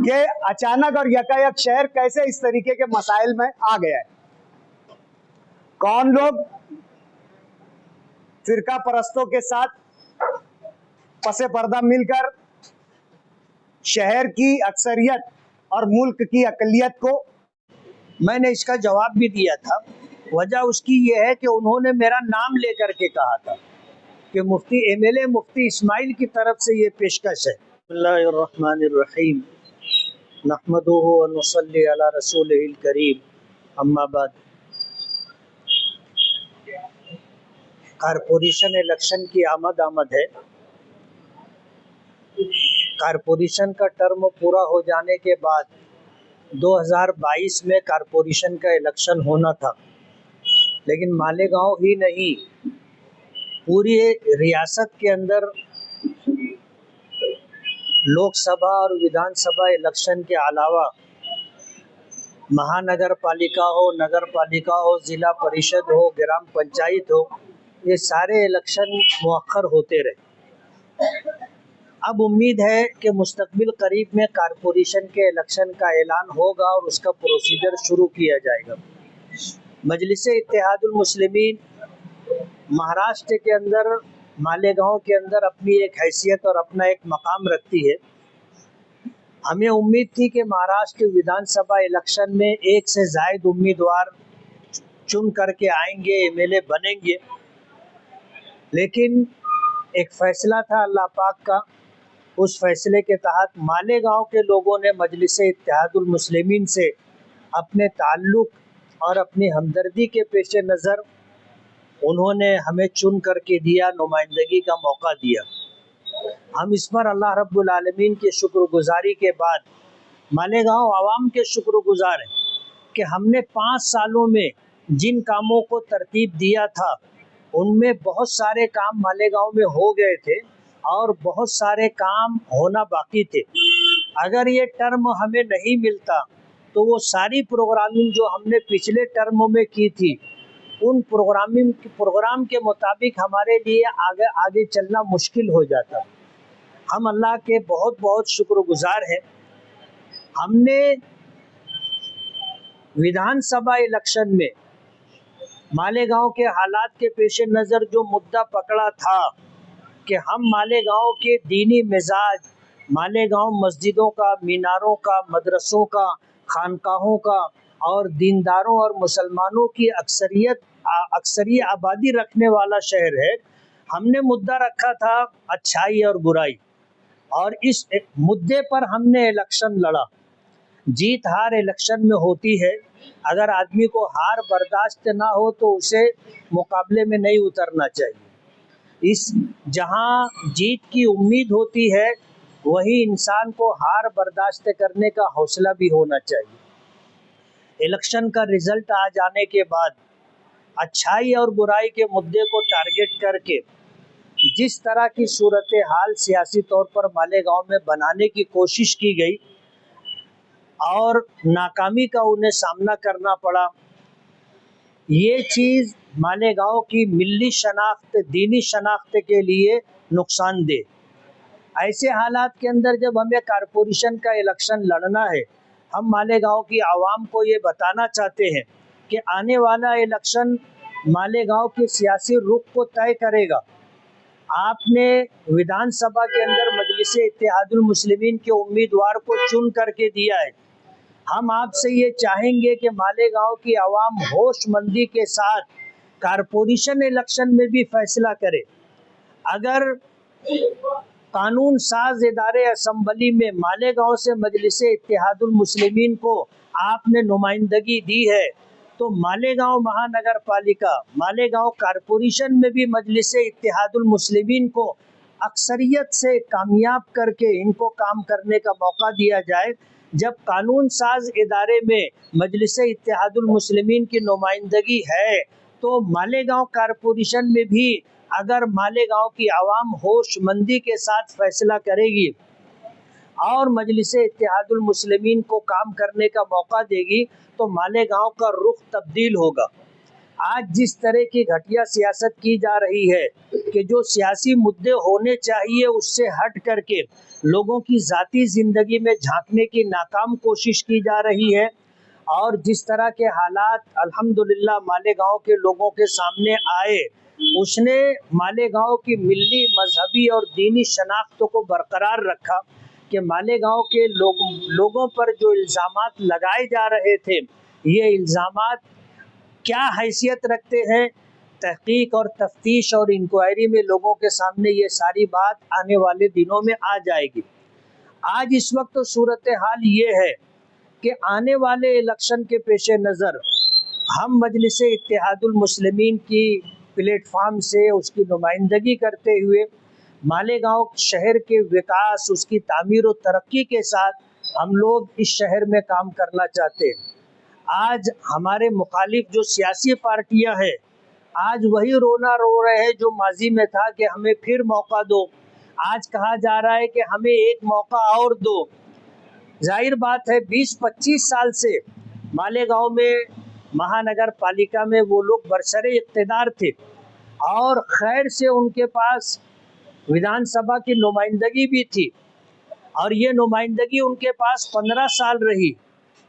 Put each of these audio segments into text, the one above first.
ये अचानक और यकायक शहर कैसे इस तरीके के मसाइल में आ गया है। कौन लोग फिरका परस्तों के साथ पसे पर्दा मिलकर शहर की अक्सरियत और मुल्क की अकलियत को। मैंने इसका जवाब भी दिया था। वजह उसकी ये है कि उन्होंने मेरा नाम लेकर के कहा था कि मुफ्ती एमएलए मुफ्ती इस्माइल की तरफ से ये पेशकश है। बिस्मिल्लाहिर्रहमानिर्रहीम नहमदुहु व नुसल्ली अला रसूलिहिल करीम, अम्मा बाद। कारपोरेशन इलेक्शन की आमद है। कारपोरेशन का टर्म पूरा हो जाने के बाद 2022 में कारपोरेशन का इलेक्शन होना था, लेकिन मालेगांव ही नहीं पूरी रियासत के अंदर लोकसभा और विधानसभा इलेक्शन के अलावा महानगर पालिका हो, नगर पालिका हो, जिला परिषद हो, ग्राम पंचायत हो, ये सारे इलेक्शन मुअख्खर होते रहे। अब उम्मीद है कि मुस्तकबिल करीब में कारपोरेशन के इलेक्शन का ऐलान होगा और उसका प्रोसीजर शुरू किया जाएगा। मजलिसे इत्तेहादुल मुस्लिमीन महाराष्ट्र के अंदर, मालेगांव के अंदर अपनी एक हैसियत और अपना एक मकाम रखती है। हमें उम्मीद थी कि महाराष्ट्र विधानसभा इलेक्शन में एक से ज़ायद उम्मीदवार चुन करके आएंगे, एमएलए बनेंगे, लेकिन एक फैसला था अल्लाह पाक का। उस फैसले के तहत मालेगांव के लोगों ने मजलिसे इत्तेहादुल मुस्लिमीन से अपने ताल्लुक़ और अपनी हमदर्दी के पेश नज़र उन्होंने हमें चुन करके दिया, नुमाइंदगी का मौका दिया। हम इस पर अल्लाह रब्बुल आलमीन के शुक्रगुजारी के बाद मालेगांव आवाम के शुक्रगुजार हैं कि हमने 5 सालों में जिन कामों को तरतीब दिया था उनमें बहुत सारे काम मालेगांव में हो गए थे और बहुत सारे काम होना बाकी थे। अगर ये टर्म हमें नहीं मिलता तो वो सारी प्रोग्रामिंग जो हमने पिछले टर्म में की थी उन प्रोग्राम के मुताबिक हमारे लिए आगे चलना मुश्किल हो जाता। हम अल्लाह के बहुत बहुत शुक्रगुजार हैं। हमने विधानसभा इलेक्शन में मालेगांव के हालात के पेश नज़र जो मुद्दा पकड़ा था कि हम मालेगांव के दीनी मिजाज, मालेगांव मस्जिदों का, मीनारों का, मदरसों का, खानकाहों का और दीनदारों और मुसलमानों की अक्सरी आबादी रखने वाला शहर है। हमने मुद्दा रखा था अच्छाई और बुराई, और इस मुद्दे पर हमने इलेक्शन लड़ा। जीत हार इलेक्शन में होती है। अगर आदमी को हार बर्दाश्त ना हो तो उसे मुकाबले में नहीं उतरना चाहिए। जहां जीत की उम्मीद होती है वही इंसान को हार बर्दाश्त करने का हौसला भी होना चाहिए। इलेक्शन का रिजल्ट आ जाने के बाद अच्छाई और बुराई के मुद्दे को टारगेट करके जिस तरह की सूरत हाल सियासी तौर पर मालेगांव में बनाने की कोशिश की गई और नाकामी का उन्हें सामना करना पड़ा, ये चीज़ मालेगांव की मिल्ली शनाख्त, दीनी शनाख्त के लिए नुकसानदेह। ऐसे हालात के अंदर जब हमें कारपोरेशन का इलेक्शन लड़ना है, हम मालेगांव की आवाम को ये बताना चाहते हैं कि आने वाला इलेक्शन मालेगांव के सियासी रुख को तय करेगा। आपने विधानसभा के अंदर मजलिसे इत्तेहादुल मुस्लिमीन के उम्मीदवार को चुन करके दिया है। हम आपसे ये चाहेंगे कि मालेगांव की आवाम होशमंदी के साथ कारपोरेशन इलेक्शन में भी फैसला करे। अगर कानून साज इदारे असम्बली में मालेगांव से मजलिसे इत्तेहादुल मुस्लिमीन को आपने नुमाइंदगी दी है तो मालेगांव महानगर पालिका, मालेगांव कारपोरेशन में भी मजलिसे इत्तेहादुल मुस्लिमीन को अक्सरियत से कामयाब करके इनको काम करने का मौका दिया जाए। जब कानून साज इदारे में मजलिसे इत्तेहादुल मुस्लिमीन की नुमाइंदगी है तो मालेगांव कारपोरेशन में भी अगर मालेगांव की आवाम होशमंदी के साथ फैसला करेगी और मजलिसे इत्तेहादुल मुस्लिमीन को काम करने का मौका देगी तो मालेगांव का रुख तब्दील होगा। आज जिस तरह की घटिया सियासत की जा रही है कि जो सियासी मुद्दे होने चाहिए उससे हट करके लोगों की जाती जिंदगी में झांकने की नाकाम कोशिश की जा रही है, और जिस तरह के हालात अल्हम्दुलिल्लाह मालेगांव के लोगों के सामने आए, उसने मालेगांव की मिली, मजहबी और दीनी शनाख्त को बरकरार रखा कि मालेगांव के लोगों पर जो इल्ज़ामात लगाए जा रहे थे, ये इल्ज़ामात क्या हैसियत रखते हैं। तहकीक और तफ्तीश और इंक्वायरी में लोगों के सामने ये सारी बात आने वाले दिनों में आ जाएगी। आज इस वक्त तो सूरत हाल ये है कि आने वाले इलेक्शन के पेश नज़र हम मजलिस इत्तेहादुल मुस्लिमीन की प्लेटफार्म से उसकी नुमाइंदगी करते हुए मालेगांव शहर के विकास, उसकी तामीर और तरक्की के साथ हम लोग इस शहर में काम करना चाहते हैं। आज हमारे मुखालिफ जो सियासी पार्टियां हैं, आज वही रोना रो रहे हैं जो माजी में था कि हमें फिर मौका दो। आज कहा जा रहा है कि हमें एक मौका और दो। जाहिर बात है 20-25 साल से मालेगांव में महानगर पालिका में वो लोग बरसरे इक़्तिदार थे और खैर से उनके पास विधानसभा की नुमाइंदगी भी थी, और ये नुमाइंदगी उनके पास 15 साल रही।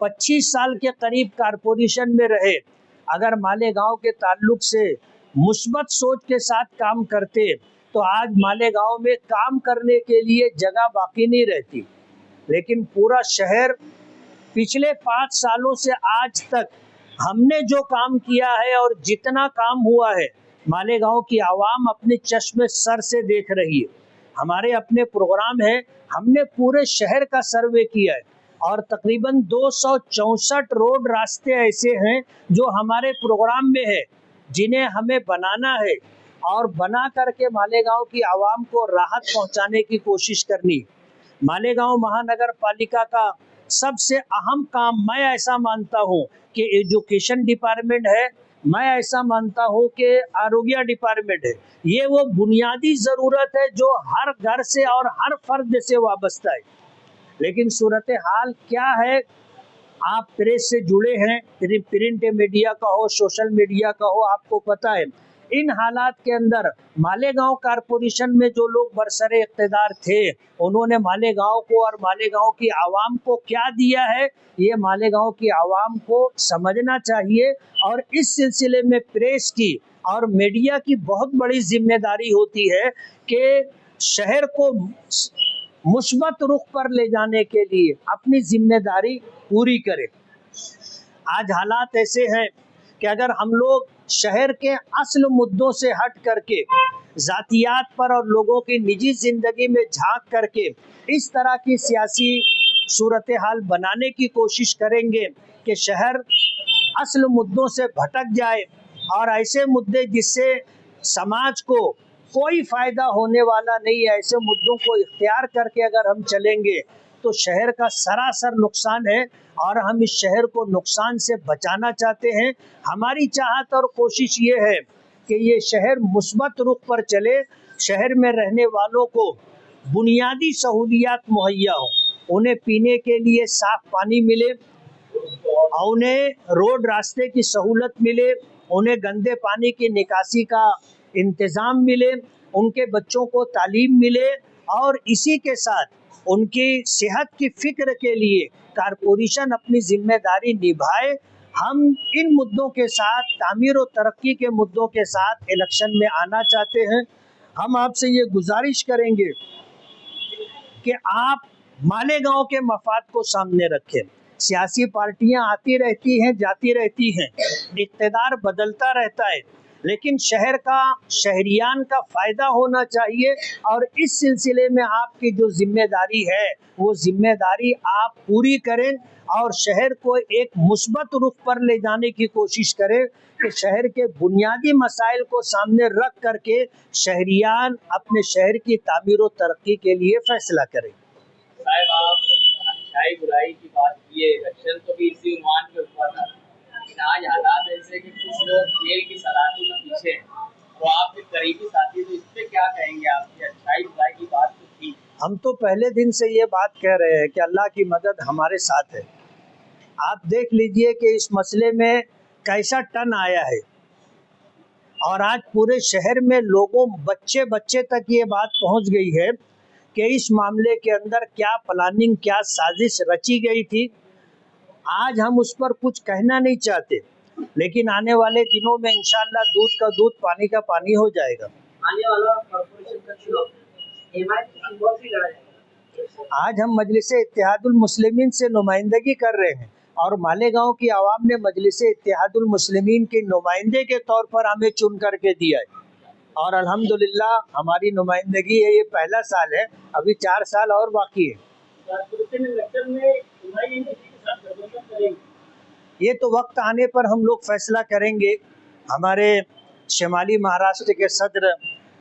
25 साल के करीब कारपोरेशन में रहे। अगर मालेगांव के ताल्लुक से मुस्बत सोच के साथ काम करते तो आज मालेगांव में काम करने के लिए जगह बाकी नहीं रहती। लेकिन पूरा शहर पिछले 5 सालों से आज तक हमने जो काम किया है और जितना काम हुआ है, मालेगांव की आवाम अपने चश्मे सर से देख रही है। हमारे अपने प्रोग्राम है, हमने पूरे शहर का सर्वे किया है और तकरीबन 264 रोड रास्ते ऐसे हैं जो हमारे प्रोग्राम में है, जिन्हें हमें बनाना है और बना करके मालेगांव की आवाम को राहत पहुंचाने की कोशिश करनी। मालेगांव महानगर पालिका का सबसे अहम काम मैं ऐसा मानता हूं कि एजुकेशन डिपार्टमेंट है, मैं ऐसा मानता हूं कि आरोग्य डिपार्टमेंट है। ये वो बुनियादी ज़रूरत है जो हर घर से और हर फर्द से वाबस्ता है। लेकिन सूरत हाल क्या है, आप प्रेस से जुड़े हैं, प्रिंट मीडिया का हो, सोशल मीडिया का हो, आपको पता है इन हालात के अंदर मालेगांव कारपोरेशन में जो लोग बरसरे इक़्तिदार थे, उन्होंने मालेगांव को और मालेगांव की आवाम को क्या दिया है, ये मालेगांव की आवाम को समझना चाहिए। और इस सिलसिले में प्रेस की और मीडिया की बहुत बड़ी जिम्मेदारी होती है कि शहर को मुस्बत रुख पर ले जाने के लिए अपनी जिम्मेदारी पूरी करें। आज हालात ऐसे हैं कि अगर हम लोग शहर के असल मुद्दों से हट करके जातियात पर और लोगों की निजी जिंदगी में झांक करके इस तरह की सियासी सूरत हाल बनाने की कोशिश करेंगे कि शहर असल मुद्दों से भटक जाए और ऐसे मुद्दे जिससे समाज को कोई फायदा होने वाला नहीं है, ऐसे मुद्दों को इख्तियार करके अगर हम चलेंगे तो शहर का सरासर नुकसान है और हम इस शहर को नुकसान से बचाना चाहते हैं। हमारी चाहत और कोशिश ये है कि ये शहर मुस्बत रुख पर चले, शहर में रहने वालों को बुनियादी सहूलियात मुहैया हो, उन्हें पीने के लिए साफ पानी मिले, उन्हें रोड रास्ते की सहूलत मिले, उन्हें गंदे पानी की निकासी का इंतज़ाम मिले, उनके बच्चों को तालीम मिले और इसी के साथ उनकी सेहत की फिक्र के लिए कारपोरेशन अपनी जिम्मेदारी निभाए। हम इन मुद्दों के साथ, तामीर और तरक्की के मुद्दों के साथ इलेक्शन में आना चाहते हैं। हम आपसे ये गुजारिश करेंगे कि आप मालेगांव के मफाद को सामने रखें। सियासी पार्टियां आती रहती हैं, जाती रहती हैं, इक़्तिदार बदलता रहता है, लेकिन शहर का, शहरियान का फ़ायदा होना चाहिए। और इस सिलसिले में आपकी जो जिम्मेदारी है वो जिम्मेदारी आप पूरी करें और शहर को एक मुस्बत रुख पर ले जाने की कोशिश करें कि शहर के बुनियादी मसाइल को सामने रख करके शहरियान अपने शहर की तामीर और तरक्की के लिए फैसला करें। साहब, आप अच्छाई बुराई की बात किए, इलेक्शन तो भी इसी उन्वान पे हुआ था, लेकिन आज हालात ऐसे कि कुछ लोग खेल की सलाखों में पीछे हैं, तो आपके करीबी साथी, तो इस पे क्या कहेंगे? आपकी अच्छाई बुराई की बात तो थी। हम तो पहले दिन से ये बात कह रहे हैं कि अल्लाह की मदद हमारे साथ है। आप देख लीजिए कि इस मसले में कैसा टर्न आया है। और आज पूरे शहर में लोगों बच्चे बच्चे तक ये बात पहुंच गई है कि इस मामले के अंदर क्या प्लानिंग, क्या साजिश रची गई थी। आज हम उस पर कुछ कहना नहीं चाहते, लेकिन आने वाले दिनों में इंशाअल्लाह दूध का दूध, पानी का पानी हो जाएगा। आने वाला कॉर्पोरेशन का चुनाव हिमायत की सिंबल से लड़ा जाएगा। आज हम मजलिसे इत्तेहादुल मुस्लिमीन से नुमाइंदगी कर रहे हैं और मालेगांव की आवाम ने मजलिसे इत्तेहादुल मुस्लिमीन के नुमाइंदे के तौर पर हमें चुन करके दिया है और अल्हम्दुलिल्लाह हमारी नुमाइंदगी है। ये पहला साल है, अभी 4 साल और बाकी है। ये तो वक्त आने पर हम लोग फैसला करेंगे। हमारे शिमाली महाराष्ट्र के सदर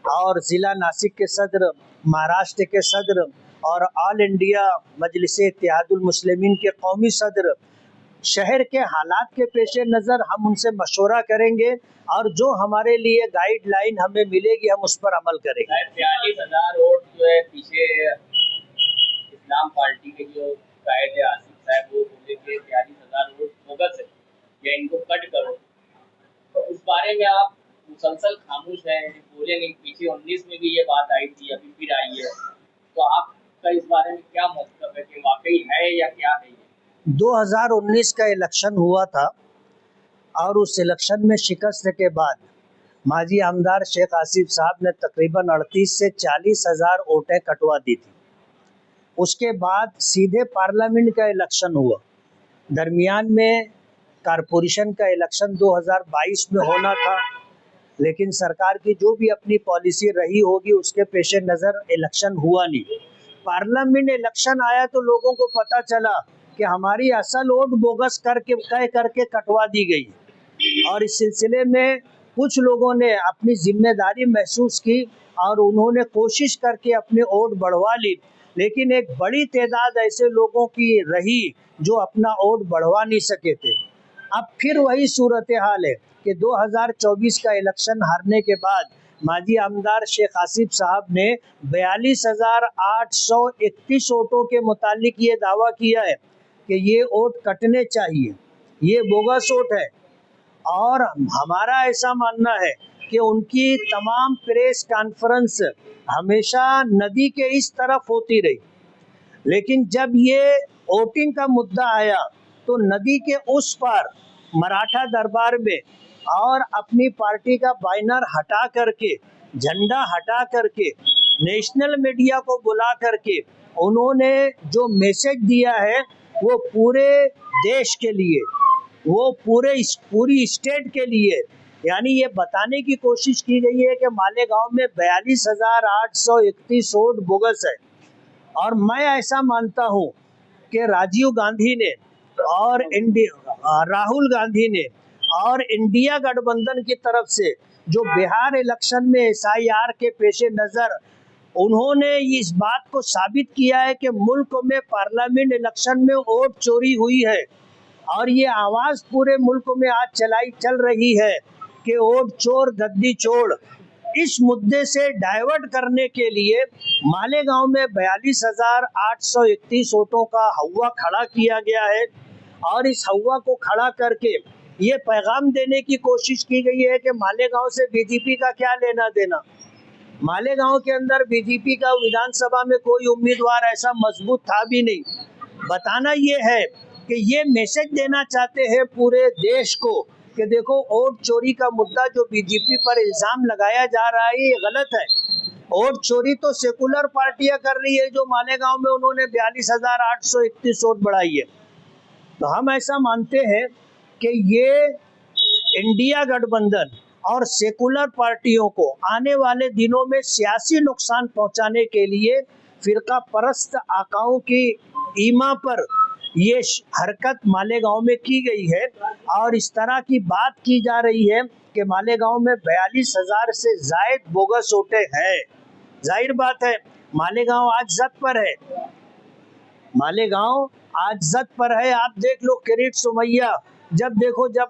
और ज़िला नासिक के सदर, महाराष्ट्र के सदर और ऑल इंडिया मजलिसे इत्तेहादुल मुस्लिमीन के कौमी सदर शहर के हालात के पेश नज़र हम उनसे मशवरा करेंगे और जो हमारे लिए गाइडलाइन हमें मिलेगी हम उस पर अमल करेंगे। 42,000 वोट जो है पीछे इस्लाम पार्टी के जो कायदे आसिफ साहब वो बोले कि 42,000 वोट बोगस है या इनको कट करो, तो उस बारे में आप मुसलसल खामोश हैं, बोले नहीं। पीछे 19 में भी ये बात आई थी, अभी फिर आई है, तो आपका इस बारे में क्या मतलब है कि वाकई है या क्या है? 2019 का इलेक्शन हुआ था और उस इलेक्शन में शिकस्त के बाद माजी आमदार शेख आसिफ साहब ने तकरीबन 38 से 40,000 वोटें कटवा दी थी। उसके बाद सीधे पार्लियामेंट का इलेक्शन हुआ। दरमियान में कारपोरेशन का इलेक्शन 2022 में होना था, लेकिन सरकार की जो भी अपनी पॉलिसी रही होगी उसके पेश नज़र इलेक्शन हुआ नहीं। पार्लियामेंट इलेक्शन आया तो लोगों को पता चला कि हमारी असल वोट बोगस करके कटवा दी गई और इस सिलसिले में कुछ लोगों ने अपनी जिम्मेदारी महसूस की और उन्होंने कोशिश करके अपने वोट बढ़वा ली, लेकिन एक बड़ी तादाद ऐसे लोगों की रही जो अपना वोट बढ़वा नहीं सके थे। अब फिर वही सूरत हाल है कि 2024 का इलेक्शन हारने के बाद माजी आमदार शेख आसिफ साहब ने 42,831 वोटों के मुतालिक ये दावा किया है कि ये वोट कटने चाहिए, ये बोगस वोट है। और हमारा ऐसा मानना है कि उनकी तमाम प्रेस कॉन्फ्रेंस हमेशा नदी के इस तरफ होती रही, लेकिन जब ये वोटिंग का मुद्दा आया तो नदी के उस पार मराठा दरबार में और अपनी पार्टी का बैनर हटा करके, झंडा हटा करके, नेशनल मीडिया को बुला करके उन्होंने जो मैसेज दिया है वो पूरे देश के लिए, वो पूरी स्टेट के लिए, यानी ये बताने की कोशिश की गई है कि मालेगांव में 42,831 वोट बोगस है। और मैं ऐसा मानता हूँ कि राजीव गांधी ने और राहुल गांधी ने और इंडिया गठबंधन की तरफ से जो बिहार इलेक्शन में SIR के पेश नज़र उन्होंने इस बात को साबित किया है कि मुल्क में पार्लियामेंट इलेक्शन में वोट चोरी हुई है और ये आवाज़ पूरे मुल्क में आज चल रही है कि वोट चोर गद्दी चोर। इस मुद्दे से डाइवर्ट करने के लिए मालेगांव में 42,831 वोटों का हवा खड़ा किया गया है और इस हवा को खड़ा करके ये पैगाम देने की कोशिश की गई है कि मालेगांव से बीजेपी का क्या लेना देना। मालेगांव के अंदर बीजेपी का विधानसभा में कोई उम्मीदवार ऐसा मजबूत था भी नहीं। बताना ये है कि ये मैसेज देना चाहते हैं पूरे देश को कि देखो वोट चोरी का मुद्दा जो बीजेपी पर इल्ज़ाम लगाया जा रहा है ये गलत है। वोट चोरी तो सेकुलर पार्टियां कर रही है जो मालेगांव में उन्होंने 42,831 वोट बढ़ाई है। तो हम ऐसा मानते हैं कि ये इंडिया गठबंधन और सेकुलर पार्टियों को आने वाले दिनों में सियासी नुकसान पहुंचाने के लिए फिरका परस्त आकाओं की ईमा पर ये हरकत मालेगांव में की गई है और इस तरह की बात की जा रही है कि मालेगांव में 42,000 से ज़ायद बोगस वोटें हैं। जाहिर बात है मालेगांव आज जद पर है, मालेगांव आज जद पर है। आप देख लो किरीट सुमैया जब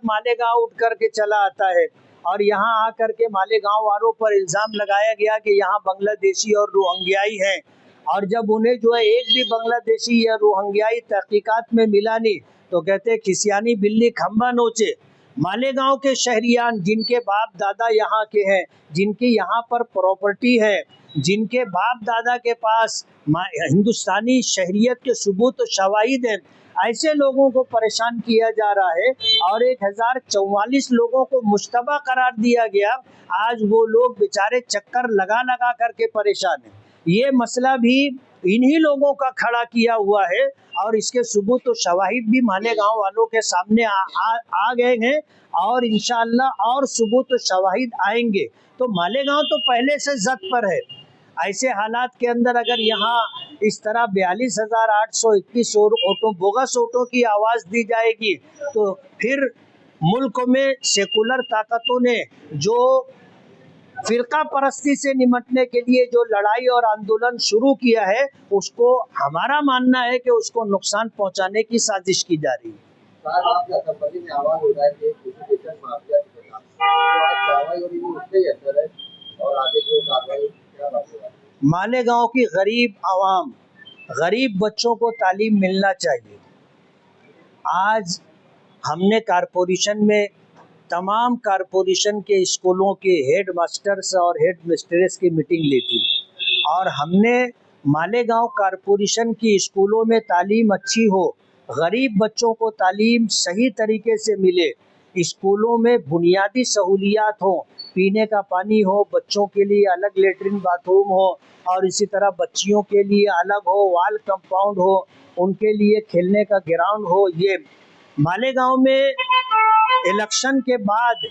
मालेगांव उठ करके चला आता है और यहाँ आकर के मालेगांव वालों पर इल्ज़ाम लगाया गया कि यहाँ बांग्लादेशी और रोहिंग्याई हैं और जब उन्हें जो है एक भी बांग्लादेशी या रोहिंग्याई तहकीकात में मिला नहीं तो कहते खिसियानी बिल्ली खम्बा नोचे। मालेगांव के शहरियान जिनके बाप दादा यहाँ के हैं, जिनकी यहाँ पर प्रॉपर्टी है, जिनके बाप दादा के पास हिंदुस्तानी शहरियत के सबूत और शवाहिद हैं, ऐसे लोगों को परेशान किया जा रहा है और 1044 लोगों को मुश्तबा करार दिया गया। आज वो लोग बेचारे चक्कर लगा लगा करके परेशान हैं। ये मसला भी इन्हीं लोगों का खड़ा किया हुआ है और इसके सबूत और शवाहिद भी मालेगांव वालों के सामने आ गए हैं और इंशाअल्लाह और सबूत और शवाहिद आएंगे। तो मालेगांव तो पहले से जद पर है। ऐसे हालात के अंदर अगर यहाँ इस तरह 42,821 ऑटो बोगस ऑटो की आवाज़ दी जाएगी तो फिर मुल्क में सेकुलर ताकतों ने जो फिरका परस्ती से निपटने के लिए जो लड़ाई और आंदोलन शुरू किया है, उसको हमारा मानना है कि उसको नुकसान पहुंचाने की साजिश की जा रही है। मालेगांव की गरीब आवाम, गरीब बच्चों को तालीम मिलना चाहिए। आज हमने कारपोरेशन में तमाम कारपोरेशन के स्कूलों के हेड मास्टर्स और हेड मिस्ट्रेस की मीटिंग ली थी और हमने मालेगांव कारपोरेशन की स्कूलों में तालीम अच्छी हो, गरीब बच्चों को तालीम सही तरीके से मिले, स्कूलों में बुनियादी सहूलियात हो, पीने का पानी हो, बच्चों के लिए अलग लेटरिन बाथरूम हो और इसी तरह बच्चियों के लिए अलग हो, वाल कंपाउंड हो, उनके लिए खेलने का ग्राउंड हो। ये मालेगांव में इलेक्शन के बाद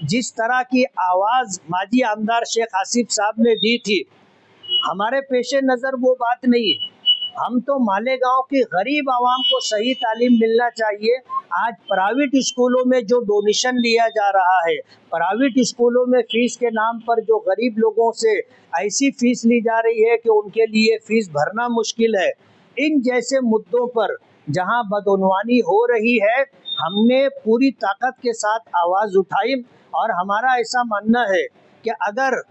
जिस तरह की आवाज़ माजी आमदार शेख आसिफ साहब ने दी थी, हमारे पेशे नज़र वो बात नहीं है। हम तो मालेगांव की गरीब आवाम को सही तालीम मिलना चाहिए। आज प्राइवेट स्कूलों में जो डोनेशन लिया जा रहा है, प्राइवेट स्कूलों में फीस के नाम पर जो गरीब लोगों से ऐसी फीस ली जा रही है कि उनके लिए फीस भरना मुश्किल है, इन जैसे मुद्दों पर जहां बदउनवानी हो रही है, हमने पूरी ताकत के साथ आवाज़ उठाई और हमारा ऐसा मानना है कि अगर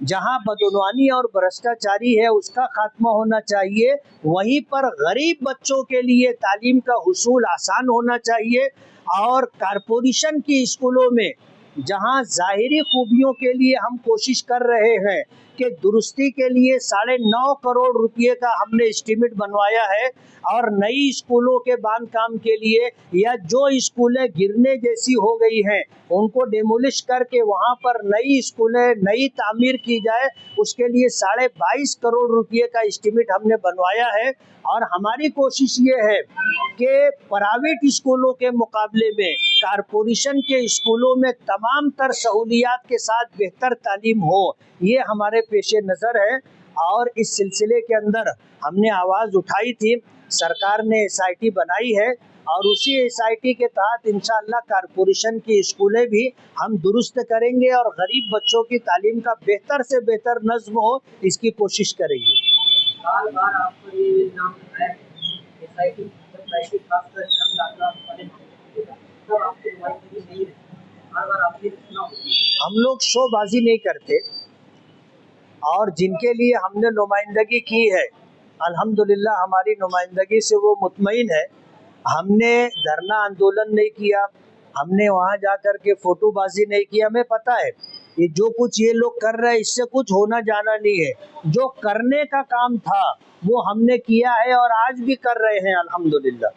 जहां बदउनवानी और भ्रष्टाचारी है उसका खात्मा होना चाहिए, वहीं पर गरीब बच्चों के लिए तालीम का हुसूल आसान होना चाहिए। और कारपोरेशन की स्कूलों में जहां ज़ाहिरी खूबियों के लिए हम कोशिश कर रहे हैं कि दुरुस्ती के लिए 9.5 करोड़ रुपये का हमने एस्टीमेट बनवाया है और नई स्कूलों के बांधकाम के लिए या जो स्कूलें गिरने जैसी हो गई हैं उनको डेमोलिश करके वहां पर नई स्कूलें नई तामीर की जाए, उसके लिए 22.5 करोड़ रुपये का एस्टीमेट हमने बनवाया है। और हमारी कोशिश ये है कि प्राइवेट स्कूलों के मुकाबले में कारपोरेशन के स्कूलों में तमाम तर सहूलियात के साथ बेहतर तालीम हो, ये हमारे पेशे नज़र है। और इस सिलसिले के अंदर हमने आवाज़ उठाई थी, सरकार ने SIT बनाई है और उसी SIT के तहत इंशाअल्लाह कारपोरेशन की स्कूलें भी हम दुरुस्त करेंगे और गरीब बच्चों की तालीम का बेहतर से बेहतर नज़्म हो, इसकी कोशिश करेंगे। बार आपको ये नाम है SIT खासकर हम लोग शोबाजी नहीं करते और जिनके लिए हमने नुमाइंदगी की है अल्हम्दुलिल्लाह हमारी नुमाइंदगी से वो मुतमईन है। हमने धरना आंदोलन नहीं किया, हमने वहाँ जा कर के फोटोबाजी नहीं किया। हमें पता है ये जो कुछ ये लोग कर रहे हैं इससे कुछ होना जाना नहीं है। जो करने का काम था वो हमने किया है और आज भी कर रहे हैं अल्हम्दुलिल्लाह।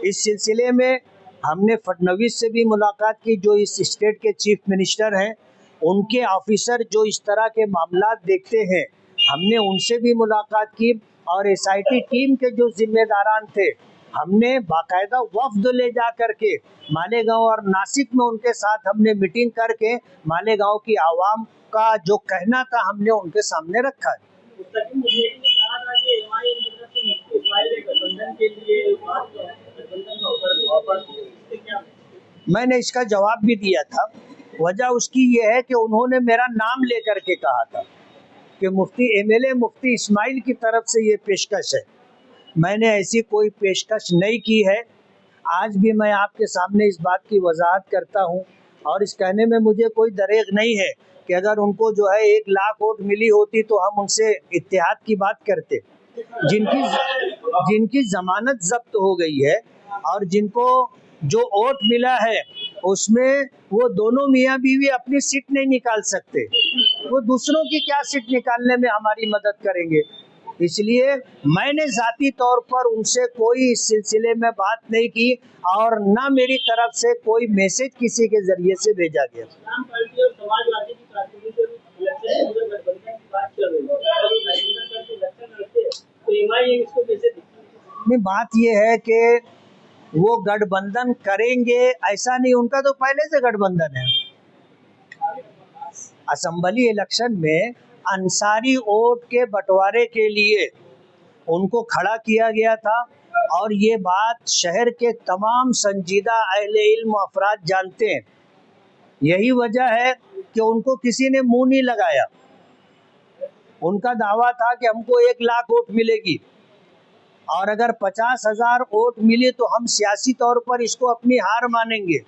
इस सिलसिले में हमने फडनवीस से भी मुलाकात की, जो इस स्टेट के चीफ मिनिस्टर हैं, उनके ऑफिसर जो इस तरह के मामलात देखते हैं, हमने उनसे भी मुलाकात की और SIT टीम के जो जिम्मेदारान थे, हमने बाकायदा वफ्द ले जा करके मालेगांव और नासिक में उनके साथ हमने मीटिंग करके मालेगांव की आवाम का जो कहना था हमने उनके सामने रखा है। मैंने इसका जवाब भी दिया था। वजह उसकी ये है कि उन्होंने मेरा नाम लेकर के कहा था कि मुफ्ती MLA मुफ्ती इस्माइल की तरफ से ये पेशकश है। मैंने ऐसी कोई पेशकश नहीं की है। आज भी मैं आपके सामने इस बात की वजाहत करता हूँ और इस कहने में मुझे कोई दरेग नहीं है कि अगर उनको जो है 1 लाख वोट मिली होती तो हम उनसे इत्तेहाद की बात करते। जिनकी ज़मानत जब्त हो गई है और जिनको जो वोट मिला है उसमें वो दोनों मियाँ बीवी अपनी सीट नहीं निकाल सकते, वो दूसरों की क्या सीट निकालने में हमारी मदद करेंगे। इसलिए मैंने जाती तौर पर उनसे कोई इस सिलसिले में बात नहीं की और ना मेरी तरफ से कोई मैसेज किसी के जरिए से भेजा गया। आम पार्टी और समाजवादी की पार्टी से इलेक्शन में गठबंधन की बात चल रही है, इलेक्शन लड़ते हैं तो एमआईएम इसको कैसे देखती है? नहीं, बात ये है कि वो गठबंधन करेंगे ऐसा नहीं, उनका तो पहले से गठबंधन है। असेंबली इलेक्शन में अंसारी वोट के बंटवारे के लिए उनको खड़ा किया गया था और ये बात शहर के तमाम संजीदा अहले इल्म अफराद जानते हैं। यही वजह है कि उनको किसी ने मुंह नहीं लगाया। उनका दावा था कि हमको 1 लाख वोट मिलेगी और अगर 50,000 वोट मिली तो हम सियासी तौर पर इसको अपनी हार मानेंगे।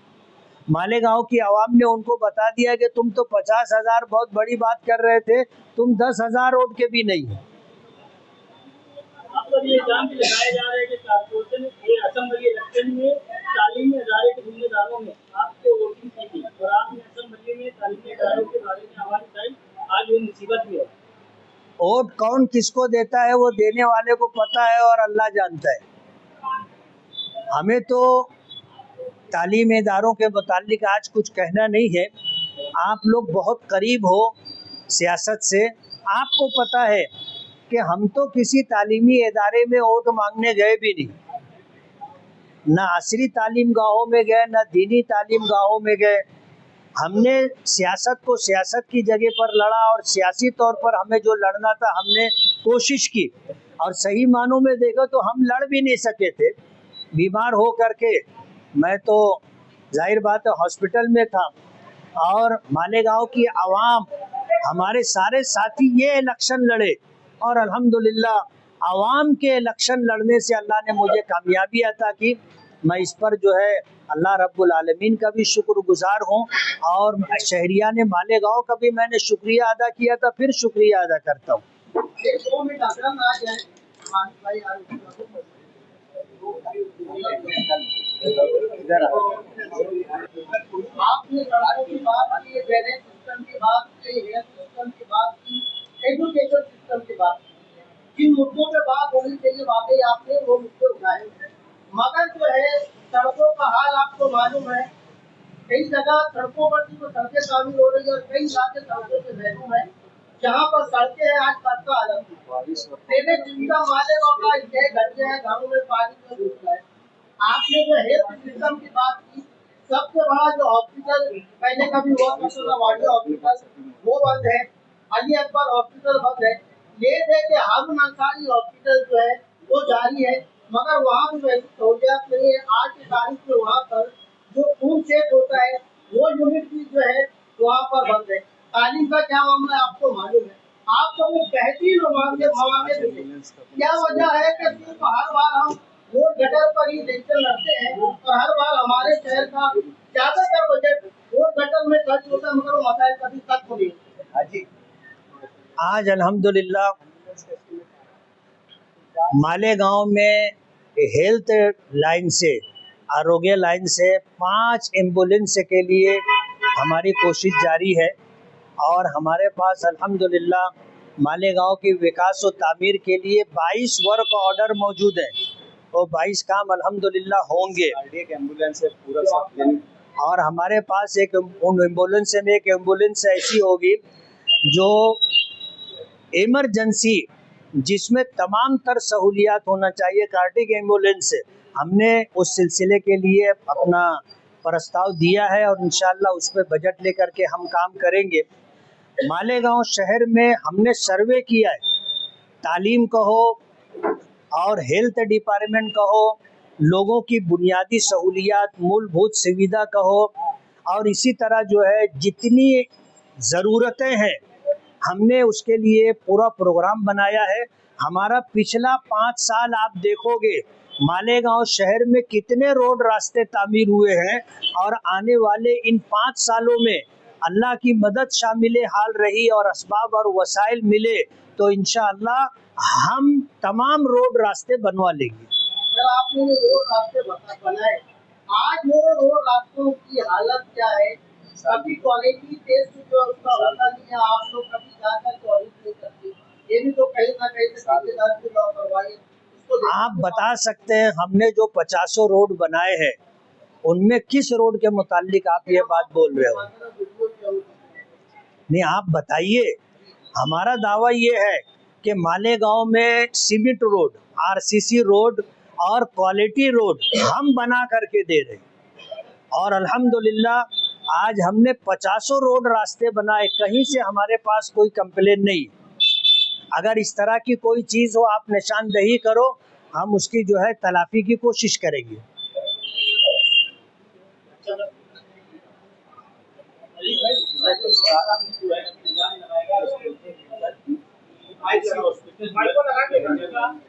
मालेगांव की आवाम ने उनको बता दिया कि तुम तो 50,000 बहुत बड़ी बात कर रहे थे, तुम 10,000 वोट के भी नहीं हो। आप पर ये इल्जाम भी लगाए जा रहे हैं कि कारपोरेशन ये असेंबली इलेक्शन में तालीमी इदारे के जिम्मेदारों में आपको वोटिंग की थी और आपने असेंबली में तालीमी इदारों के बारे में आवाज उठाई, आज वो मुसीबत में है। वोट कौन किसको देता है वो देने वाले को पता है और अल्लाह जानता है। हमें तो तालीम इदारों के मुतालिक आज कुछ कहना नहीं है। आप लोग बहुत करीब हो सियासत से, आपको पता है कि हम तो किसी तालीमी इदारे में वोट मांगने गए भी नहीं, ना असरी तालीम गाहों में गए ना दीनी तालीम गाहों में गए। हमने सियासत को सियासत की जगह पर लड़ा और सियासी तौर पर हमें जो लड़ना था हमने कोशिश की और सही मानों में देखो तो हम लड़ भी नहीं सके थे। बीमार हो करके मैं तो जाहिर बात है हॉस्पिटल में था और मालेगांव की आवाम हमारे सारे साथी ये इलेक्शन लड़े और अल्हम्दुलिल्लाह आवाम के इलेक्शन लड़ने से अल्लाह ने मुझे कामयाबी अता की। मैं इस पर जो है अल्लाह रब्बुल आलमीन का भी शुक्रगुजार हूँ और शहरिया ने मालेगांव का भी मैंने शुक्रिया अदा किया था, फिर शुक्रिया अदा करता हूँ। आपने सड़कों की बात की, ड्रेनेज सिस्टम की बात की, हेल्थ सिस्टम की बात की, एजुकेशन सिस्टम की बात की। जिन मुद्दों पे बात होनी चाहिए वाकई आपने वो मुद्दे उठाए, मगर जो है सड़कों का हाल आपको मालूम है। कई जगह सड़कों पर तो सड़कें शामिल हो रही है और कई इलाके सड़कों से महरूम है। जहाँ पर सड़कें हैं आज तक का हालत ड्रेनेज सिस्टम मालेगांव का इंतहा घट गया है, घरों में पानी में घुस रहा है। आपने जो हेल्थ सिस्टम की बात की, सबसे बड़ा जो हॉस्पिटल पहले कभी हुआ करता था वाडिया हॉस्पिटल वो बंद है, अली अकबर हॉस्पिटल बंद है। ये थे कि हारून अंसारी हॉस्पिटल जो है वो जारी है, मगर वहाँ भी वैसी सहूलियात नहीं है। आज की तारीख में वहाँ पर जो खून चेक होता है वो यूनिट भी जो है वहाँ पर बंद है। तालीम का क्या मामला है आपको मालूम है। आपको वो बेहतरीन मवाक़े मिले, क्या वजह है कि सिर्फ हर बार हम रोड गटर पर ही इलेक्शन लड़ते हैं और हर बार हमारे शहर का ज्यादातर बजट रोड गटर में खर्च होता है, मगर वो मसाइल कभी खत्म नहीं होते। आज अल्हम्दुलिल्लाह मालेगांव में हेल्थ लाइन से, आरोग्य लाइन से 5 एम्बुलेंस के लिए हमारी कोशिश जारी है और हमारे पास अल्हम्दुलिल्लाह मालेगांव की विकास और तामीर के लिए 22 वर्क ऑर्डर मौजूद हैं। वो 22 काम अल्हम्दुलिल्लाह होंगे। एम्बुलेंस है पूरा सब, और हमारे पास एक उन एम्बुलेंस में एक एम्बुलेंस ऐसी होगी जो इमरजेंसी जिसमें तमाम तर सहूलियात होना चाहिए, कार्डिक एम्बुलेंस है। हमने उस सिलसिले के लिए अपना प्रस्ताव दिया है और इंशाअल्लाह उस पर बजट लेकर के हम काम करेंगे। मालेगांव शहर में हमने सर्वे किया है, तालीम कहो और हेल्थ डिपार्टमेंट कहो, लोगों की बुनियादी सहूलियात मूलभूत सुविधा कहो, और इसी तरह जो है जितनी ज़रूरतें हैं हमने उसके लिए पूरा प्रोग्राम बनाया है। हमारा पिछला 5 साल आप देखोगे मालेगांव शहर में कितने रोड रास्ते तामीर हुए हैं और आने वाले इन 5 सालों में अल्लाह की मदद शामिल हाल रही और असबाब और वसाइल मिले तो इंशाअल्लाह हम तमाम रोड रास्ते बनवा लेंगे। अगर आपने रोड रास्ते बनाए आज वो रोड रास्तों की हालत क्या है? कभी क्वालिटी टेस्ट जो है उसका होता नहीं है, आप लोग कभी जाकर क्वालिटी नहीं करते, ये भी तो कहीं ना कहीं से ठेकेदार की लापरवाही है। इसको देखना आप बता सकते हैं हमने जो 50 रोड बनाए हैं उनमें किस रोड के मुतालिक आप ये बात बोल रहे हो? वीडियो क्या होती है? नहीं, आप बताइए। हमारा दावा ये है कि मालेगांव में सीमेंट रोड, आरसीसी रोड और क्वालिटी रोड हम बना करके दे रहे हैं और अल्हम्दुलिल्लाह आज हमने 50 रोड रास्ते बनाए, कहीं से हमारे पास कोई कंप्लेन नहीं। अगर इस तरह की कोई चीज हो आप निशानदेही करो, हम उसकी जो है तलाफी की कोशिश करेंगे।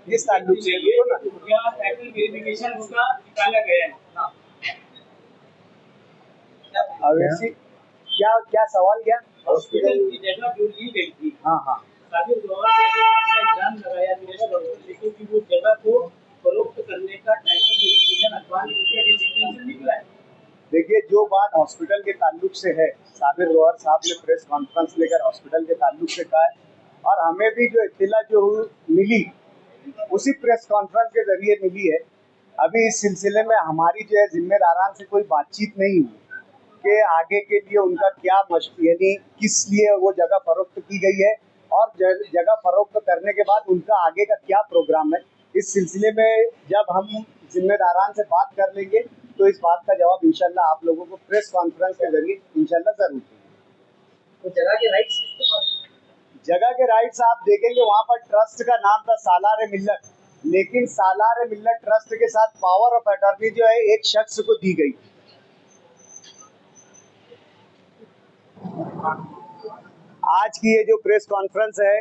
इस ताल्लुक से वेरिफिकेशन उसका निकाला गया है। अवैसी क्या क्या सवाल क्या? हॉस्पिटल की जगह जो ली गई थी, हाँ हाँ, साबिर गवर्नमेंट ने अच्छा एग्जाम लगाया गया, लेकिन कि वो जगह को फरोख्त करने का टाइटल वेरिफिकेशन अखबार में उनके डिसीजन से निकला है। देखिए जो बात हॉस्पिटल के ताल्लुक से है, साबिर गौहर साहब ने प्रेस कॉन्फ्रेंस लेकर हॉस्पिटल के ताल्लुक से कहा है और हमें भी जो इत्तिला जो मिली उसी प्रेस कॉन्फ्रेंस के जरिए मिली है। अभी इस सिलसिले में हमारी जो है जिम्मेदारान से कोई बातचीत नहीं हुई कि आगे के लिए उनका क्या यानी किस लिए वो जगह फरोख्त की गई है और जगह फरोख्त करने के बाद उनका आगे का क्या प्रोग्राम है। इस सिलसिले में जब हम जिम्मेदारान से बात कर लेंगे तो इस बात का जवाब इंशाल्लाह आप लोगों को प्रेस कॉन्फ्रेंस के जरिए इंशाल्लाह जरूर देंगे। तो जगह के राइट्स किसके पास? जगह के राइट्स आप देखेंगे वहाँ पर ट्रस्ट का नाम था सालार मिल्लत, लेकिन सालार मिल्लत ट्रस्ट के साथ पावर ऑफ अटॉर्नी जो है एक शख्स को दी गई। आज की ये जो प्रेस कॉन्फ्रेंस है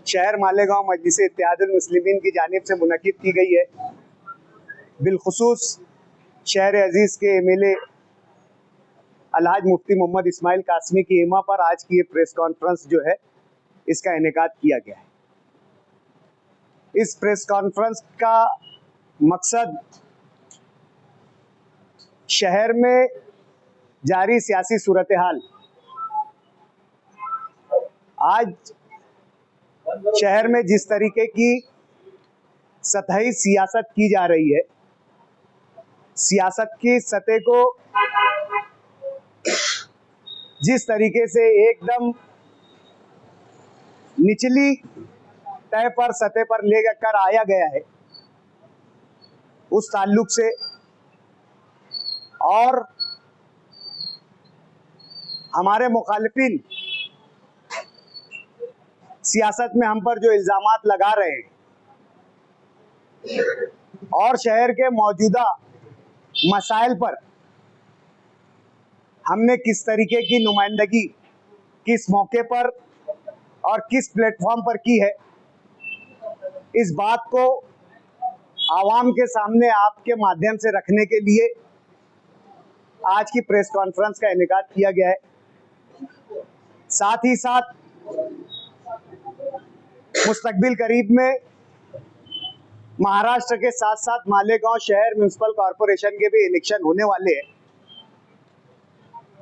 शहर मालेगांव मजलिस इत्तेहादुल मुस्लिमीन की जानिब से मुनक्किद की गई है। बिलखुसूस शहर अजीज के एमएलए अलहाज मुफ्ती मोहम्मद इस्माइल कासमी की हिमा पर आज की ये प्रेस कॉन्फ्रेंस जो है इसका इनेकाद किया गया है। इस प्रेस कॉन्फ्रेंस का मकसद शहर में जारी सियासी सूरत हाल, आज शहर में जिस तरीके की सतही सियासत की जा रही है, सियासत की सतह को जिस तरीके से एकदम निचली तय पर सतह पर लेकर आया गया है, उस ताल्लुक से और हमारे मुखालिफिन सियासत में हम पर जो इल्जामात लगा रहे हैं और शहर के मौजूदा मसाइल पर हमने किस तरीके की नुमाइंदगी किस मौके पर और किस प्लेटफॉर्म पर की है, इस बात को आवाम के सामने आपके माध्यम से रखने के लिए आज की प्रेस कॉन्फ्रेंस का इनेकाद किया गया है। साथ ही साथ मुस्तकबिल करीब में महाराष्ट्र के साथ साथ मालेगांव शहर म्युनिसिपल कॉरपोरेशन के भी इलेक्शन होने वाले हैं।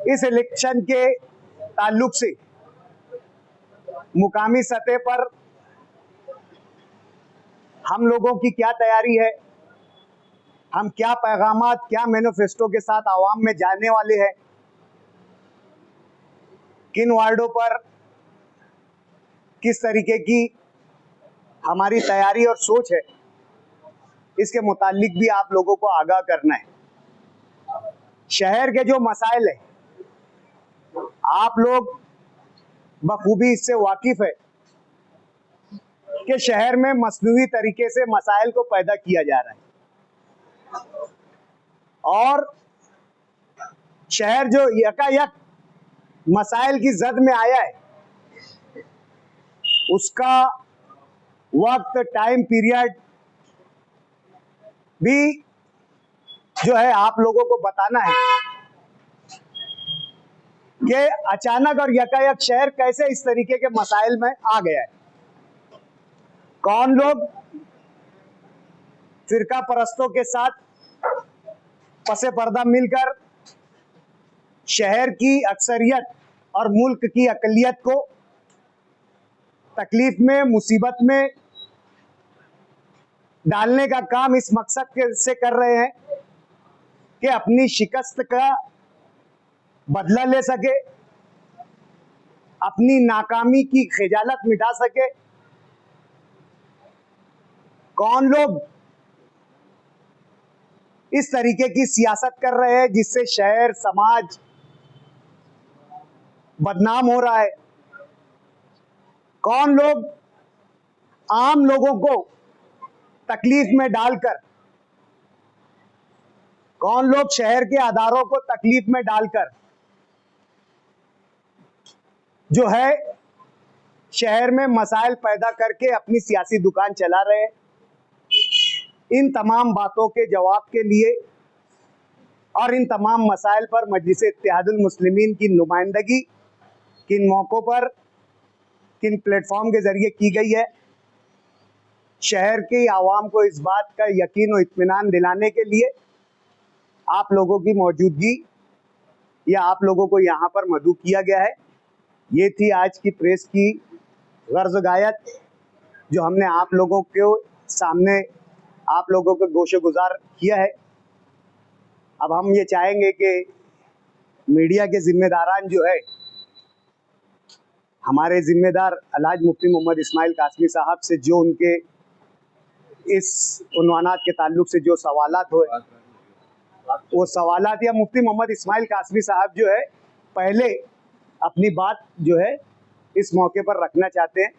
इस इलेक्शन के ताल्लुक से मुकामी सतह पर हम लोगों की क्या तैयारी है, हम क्या पैगामात क्या मैनिफेस्टो के साथ आवाम में जाने वाले हैं, किन वार्डों पर किस तरीके की हमारी तैयारी और सोच है, इसके मुतालिक भी आप लोगों को आगाह करना है। शहर के जो मसाइल है आप लोग बखूबी इससे वाकिफ है कि शहर में मसनूई तरीके से मसाइल को पैदा किया जा रहा है और शहर जो यकायक मसाइल की जद में आया है उसका वक्त टाइम पीरियड भी जो है आप लोगों को बताना है कि अचानक और यकायक शहर कैसे इस तरीके के मसाइल में आ गया है। कौन लोग फिरका परस्तों के साथ पसे पर्दा मिलकर शहर की अक्सरियत और मुल्क की अकलियत को तकलीफ में, मुसीबत में डालने का काम इस मकसद से कर रहे हैं कि अपनी शिकस्त का बदला ले सके, अपनी नाकामी की खिजालत मिटा सके। कौन लोग इस तरीके की सियासत कर रहे हैं जिससे शहर समाज बदनाम हो रहा है? कौन लोग आम लोगों को तकलीफ में डालकर, कौन लोग शहर के अदारों को तकलीफ में डालकर जो है शहर में मसाइल पैदा करके अपनी सियासी दुकान चला रहे हैं? इन तमाम बातों के जवाब के लिए और इन तमाम मसाइल पर मजलिस इत्तेहादुल मुस्लिमीन की नुमाइंदगी किन मौक़ों पर, किन प्लेटफॉर्म के ज़रिए की गई है, शहर के आवाम को इस बात का यकीन और इत्मीनान दिलाने के लिए आप लोगों की मौजूदगी या आप लोगों को यहाँ पर मदऊ किया गया है। ये थी आज की प्रेस की गर्ज़ गायत जो हमने आप लोगों के सामने, आप लोगों को गोशे गुजार किया है। अब हम ये चाहेंगे कि मीडिया के जिम्मेदारान जो है, हमारे जिम्मेदार अलहाज मुफ्ती मोहम्मद इस्माइल कासमी साहब से जो उनके इस उन्वानात के ताल्लुक से जो सवालात हो, वो सवालात या मुफ्ती मोहम्मद इस्माइल कासमी साहब जो है पहले अपनी बात जो है इस मौके पर रखना चाहते हैं।